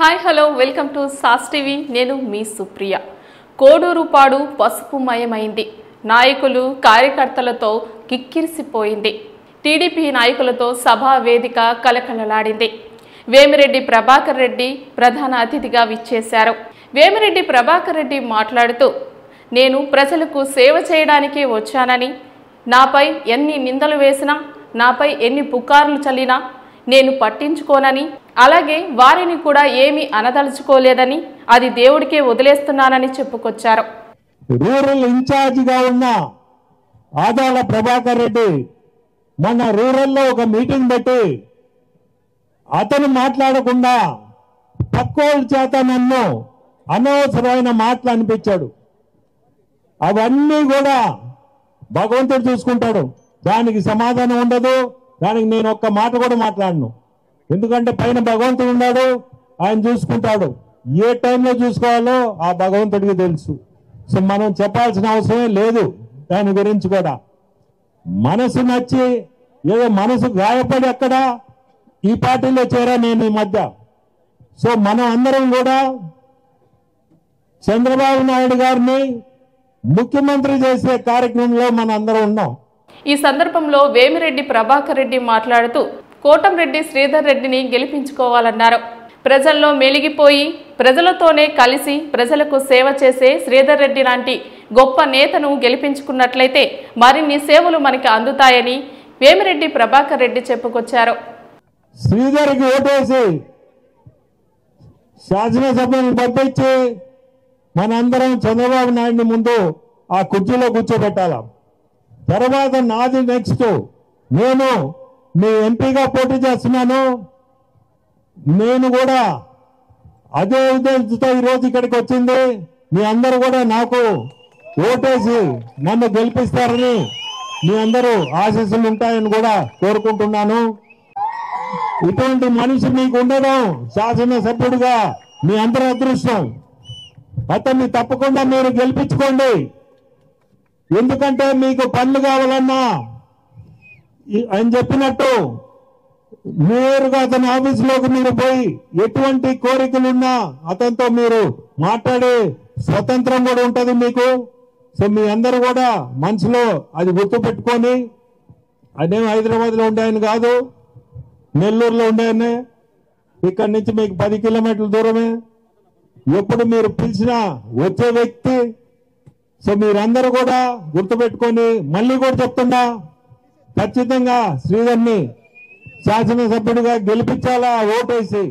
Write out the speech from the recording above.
Hi hello welcome to sauce TV. నేను మీ సుప్రియ. కోడూరుపాడు పసుపుమయమైంది. నాయకులు కార్యకర్తలతో కిక్కిరిసిపోయింది. టీడీపీ నాయకులతో సభా వేదిక కలకలలాడింది. వేమిరెడ్డి ప్రభాకర్ రెడ్డి ప్రధాన అతిథిగా విచ్చేశారు. వేమిరెడ్డి ప్రభాకర్ రెడ్డి మాట్లాడుతూ, నేను ప్రజలకు సేవ చేయడానికి వచ్చానని, నాపై ఎన్ని నిందలు వేసినా, నాపై ఎన్ని పుకార్లు చల్లినా నేను పట్టించుకోనని, అలాగే వారిని కూడా ఏమీ అనదలుచుకోలేదని, అది దేవుడికే వదిలేస్తున్నానని చెప్పుకొచ్చారు. రూరల్ ఇన్ఛార్జిగా ఉన్న ఆదాల ప్రభాకర్ రెడ్డి మన రూరల్లో ఒక మీటింగ్ పెట్టి అతను మాట్లాడకుండా పక్కోళ్ళ చేత నన్ను అనవసరమైన మాటలు అనిపించాడు. అవన్నీ కూడా భగవంతుడు చూసుకుంటాడు. దానికి సమాధానం ఉండదు. దానికి నేను ఒక్క మాట కూడా మాట్లాడను. ఎందుకంటే పైన భగవంతుడు ఉన్నాడు, ఆయన చూసుకుంటాడు. ఏ టైంలో చూసుకోవాలో ఆ భగవంతుడికి తెలుసు. సో మనం చెప్పాల్సిన అవసరమే లేదు దాని గురించి కూడా. మనసు నచ్చి ఏదో మనసు గాయపడి అక్కడ ఈ పార్టీలో చేరా నేను ఈ మధ్య. సో మనం అందరం కూడా చంద్రబాబు నాయుడు గారిని ముఖ్యమంత్రి చేసే కార్యక్రమంలో మన అందరం ఉన్నాం. ఈ సందర్భంలో వేమిరెడ్డి ప్రభాకర్ రెడ్డి మాట్లాడుతూ, కోటంరెడ్డి శ్రీధర్ రెడ్డిని గెలిపించుకోవాలన్నారు. ప్రజల్లో మెలిగిపోయి ప్రజలతోనే కలిసి ప్రజలకు సేవ చేసే శ్రీధర్ రెడ్డి లాంటి గొప్ప నేతను గెలిపించుకున్నట్లయితే మరిన్ని సేవలు మనకి అందుతాయని వేమిరెడ్డి ప్రభాకర్ రెడ్డి చెప్పుకొచ్చారు. శ్రీధర్కి ఓటేసి శాసనసభను పంపించి మనందరం చంద్రబాబు నాయుడిని ముందు ఆ కుర్చీలో కూర్చోబెట్టాల. తర్వాత నాది నెక్స్ట్. నేను మీ ఎంపీగా పోటీ చేస్తున్నాను. నేను కూడా అదే ఉద్దేశంతో ఈరోజు ఇక్కడికి వచ్చింది. మీ అందరూ కూడా నాకు ఓటేసి నన్ను గెలిపిస్తారని, మీ అందరూ ఆశీస్సులు ఉంటాయని కూడా కోరుకుంటున్నాను. ఇటువంటి మనిషి మీకు ఉండడం శాసనసభ్యుడిగా మీ అందరి అదృష్టం. అతన్ని తప్పకుండా మీరు గెలిపించుకోండి. ఎందుకంటే మీకు పనులు కావాలన్నా ఆయన చెప్పినట్టు నేరుగా అతని ఆఫీసులోకి మీరు పోయి ఎటువంటి కోరికలున్నా అతనితో మీరు మాట్లాడే స్వతంత్రం కూడా ఉంటుంది మీకు. సో మీ అందరూ కూడా మనసులో అది గుర్తు పెట్టుకొని, అదేం హైదరాబాద్లో ఉండేయని కాదు, నెల్లూరులో ఉండేయనే. ఇక్కడి నుంచి మీకు 10 కిలోమీటర్ల దూరమే. ఎప్పుడు మీరు పిలిచినా వచ్చే వ్యక్తి. సో మీరందరూ కూడా గుర్తుపెట్టుకొని, మళ్ళీ కూడా చెప్తున్నా, ఖచ్చితంగా శ్రీధర్ని శాసనసభ్యుడిగా గెలిపించాలా ఓటేసి.